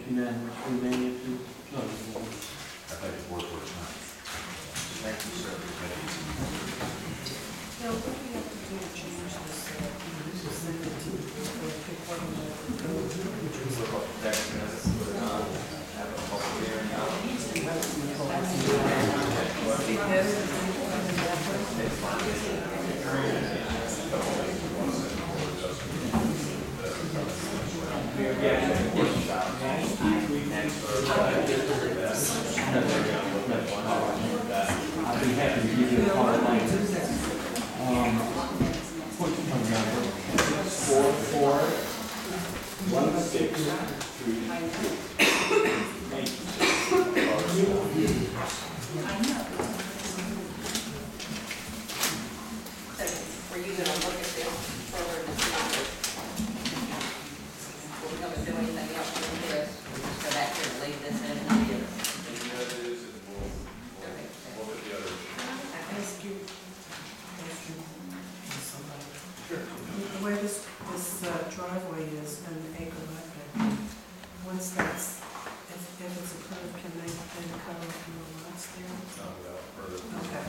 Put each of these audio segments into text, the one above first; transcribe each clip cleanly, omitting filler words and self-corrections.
unanimous. Remain it to zoning board. I think it's worth it. Thank you, sir. Now, what do we have to do to change this? To send it to I'd be happy to give you a call later. What's your phone number? 441632. Were you going to look at this further to see if we're going to do anything else with this? We're just going to have to leave this in here. the way this driveway is an acre like that, once that's, if it's approved, can they then cut off more lots there? Okay,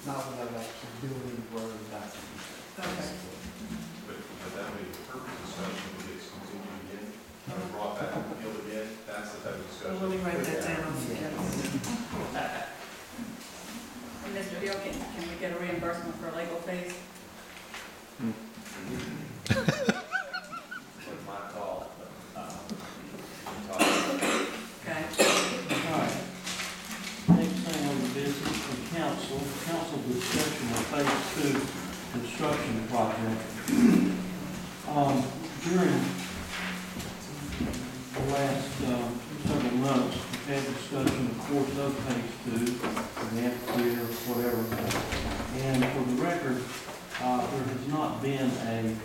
Not without actually doing the word that's. okay. But that would be the purpose discussion, we get continued again, brought back and appealed again, that's the type of Well, discussion. let me write that down, I'll forget. And Mr. Bill, can we get a reimbursement for legal fees? With my call, Okay. All right. Next thing on the business for council discussion of phase 2 construction project. During the last several months, we've had discussion, of course, of phase 2, the amphitheater, whatever. And for the record, there has not been a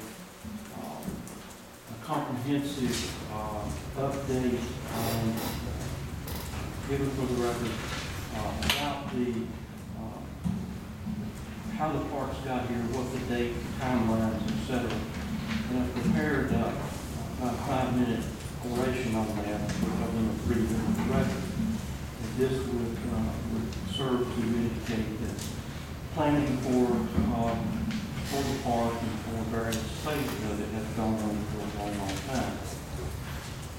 comprehensive update given for the record about the how the parks got here, what the date, timelines, etc. And I've prepared about a 5-minute oration on that, which I'm going to read in the record. And this would serve to indicate that planning for the park and for various phases of it has gone on for a long, long time.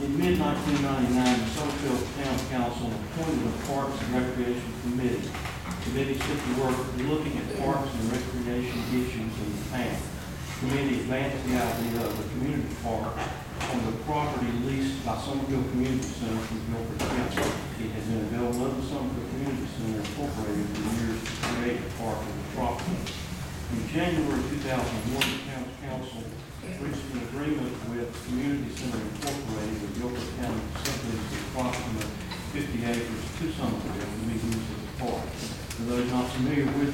In mid-1999, the Summerfield Town Council appointed a Parks and Recreation Committee. The committee set to work looking at parks and recreation issues in the town. The committee advanced the idea of a community park on the property leased by Summerfield Community Center from Guilford County. It has been available of the Summerfield Community Center Incorporated for years to create a park on the property. In January 2001, the County Council reached an agreement with Community Center Incorporated of Guilford County subleased approximately 50 acres to Summerfield to be used as a park. For those not familiar with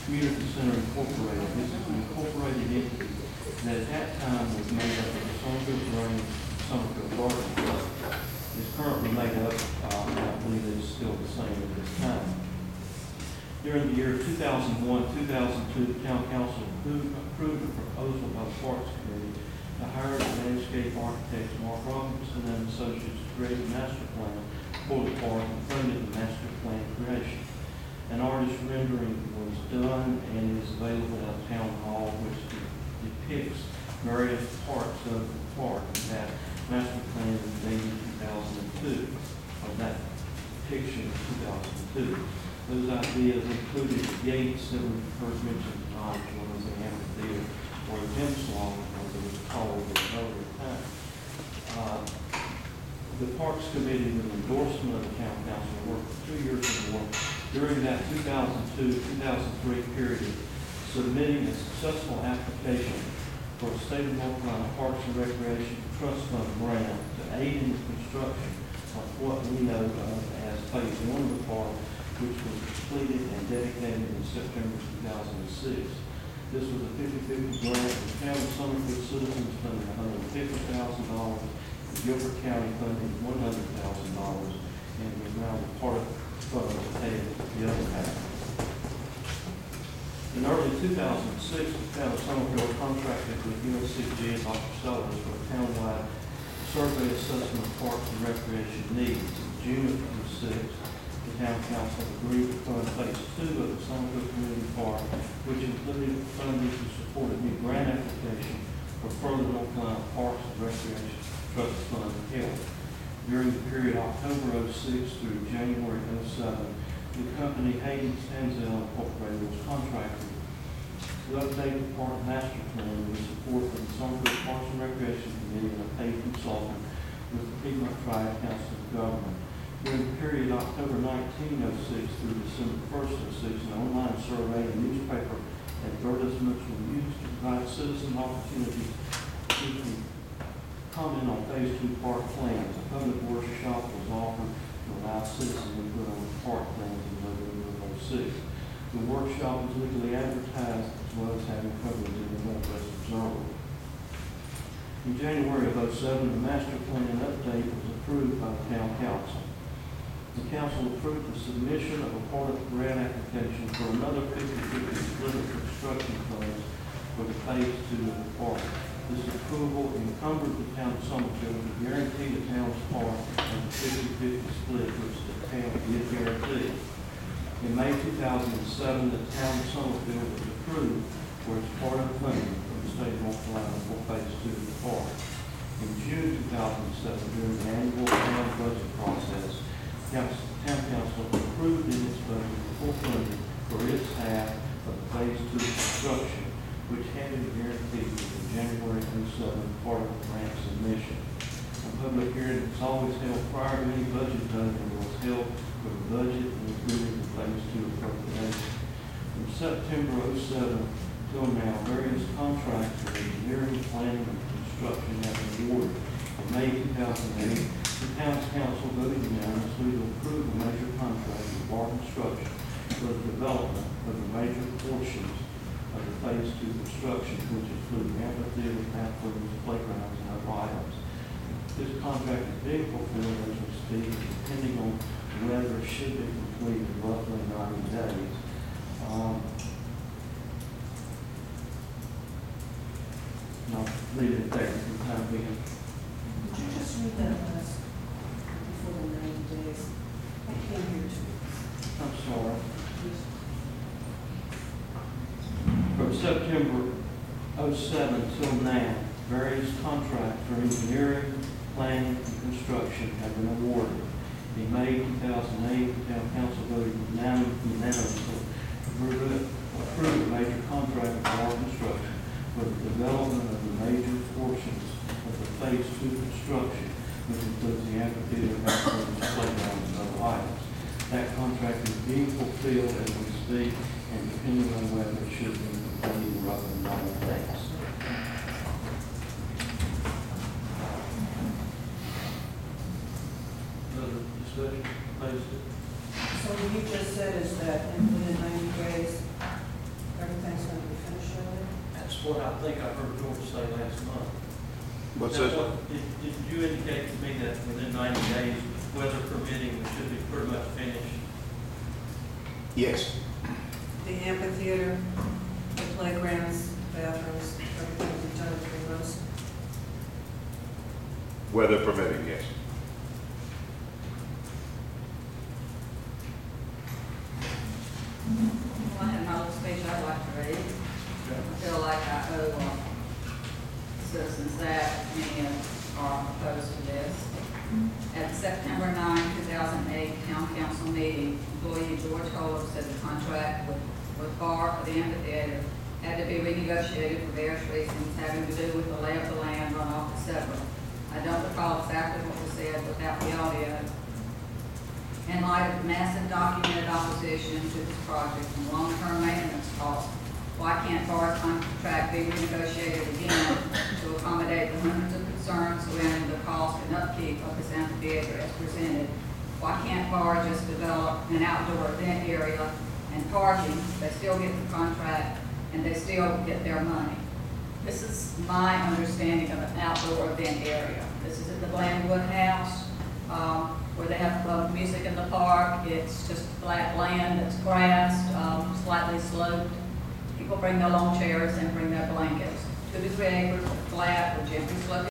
Community Center Incorporated, this is an incorporated entity that at that time was made up of the Summerfield Terrain, Summerfield Garden Club. It's currently made up, I believe it is still the same at this time. During the year 2001-2002, the Town Council approved a proposal by the Parks Committee to hire the landscape architects Mark Robinson and Associates to create a master plan for the park and funded the master plan creation. An artist rendering was done and is available at Town Hall, which depicts various parts of the park. And that master plan was dated 2002, of that depiction of 2002. Those ideas included the gates that were first mentioned tonight, as well as the amphitheater, or the gym salon, as it was called at another time. The Parks Committee, with endorsement of the Town Council, worked for 2 years or more during that 2002-2003 period, submitting a successful application for a state of North Carolina Parks and Recreation Trust Fund grant to aid in the construction of what we know of as phase 1 of the park, which was completed and dedicated in September 2006. This was a 50-50 grant. The town of Summerfield citizens funded $150,000, Guilford County funded $100,000, and was now part of the fund to pay the other half. In early 2006, the town of Summerfield contracted with UNCG and Dr. Sellers for a townwide survey assessment of parks and recreation needs. In June of 2006, the town council agreed to fund phase 2 of the Summerfield Community Park, which included funding to support a new grant application for further North Carolina Parks and Recreation Trust Fund help. During the period October 06 through January 07, the company Haynes Tanzel Incorporated was contracted to update the park master plan with support from the Summerfield Parks and Recreation Committee and a paid consultant with the Piedmont Triad Council of Government. During the period October 1906 through December 1st, 06, an online survey and newspaper advertisements were used to provide citizen opportunities to comment on phase 2 park plans. A public workshop was offered to allow citizens input on the park plans in November of 06. The workshop was legally advertised as well as having coverage in the Northwest Observer. In January of 07, the master plan update was approved by the town council. The council approved the submission of a part of the grant application for another 50/50 split of construction funds for the phase 2 of the park. This approval encumbered the town of Summerfield to guarantee the town's part of the 50/50 split, which the town did guarantee. In May 2007, the town of Summerfield was approved for its part of funding from the state of North Carolina for phase 2 of the park. In June 2007, during the annual town budget process, the town council approved in its budget full funding for its half of the phase 2 construction, which had been guaranteed with the January 2007 part of the grant submission. A public hearing is always held prior to any budget vote and was held for the budget and including the phase 2 appropriation. From September 07 till now, various contracts for engineering, planning, and construction have been awarded. In May 2008, the town's council voted unanimously to approve a major contract with Bar Construction for the development of the major portions of the phase 2 construction, which include amphitheater, bathrooms, playgrounds, and other items. This contract is being fulfilled as we speak, depending on whether it should be completed in roughly 90 days. I'll leave it there for the time being. Would you just read that last before the 90 days? I can't hear too. I'm sorry. From September 07 till now, various contracts for engineering, planning, and construction have been awarded. In May 2008, the town council voted unanimously to approve a major contract with Bar Construction for the development of the major portions of the phase 2 construction, which includes the amphitheater, bathrooms, playgrounds, and other items. That contract is being fulfilled as we speak, and depending on whether it should be completed in roughly 90 days. Another discussion, please. So what you just said is that within 90 days, everything's going to be finished already? That's what I think I heard George say last month. What's That's this? what- Did you indicate to me that within 90 days, weather permitting, we should be pretty much finished? Yes. The amphitheater, the playgrounds, bathrooms, everything will be done in 3 months? Weather permitting, yes. Well, I have my little speech I'd like to read. I feel like I owe citizens that, many are opposed to this. At September 9, 2008 Town Council meeting, employee George Holder said the contract with Bar for the amphitheater had to be renegotiated for various reasons having to do with the lay of the land, runoff, etc. I don't recall exactly what was said without the audio. In light of massive documented opposition to this project and long-term maintenance costs, why can't Bar's contract be renegotiated again to accommodate the hundreds of concerns surrounding the cost and upkeep of this amphitheater as presented? Why can't Bar just develop an outdoor event area and parking? They still get the contract and they still get their money. This is my understanding of an outdoor event area. This is at the Blandwood House, where they have music in the park. It's just flat land that's grassed, slightly sloped. People bring their lawn chairs and bring their blankets. 2 to 3 acres, flat, with gently sloping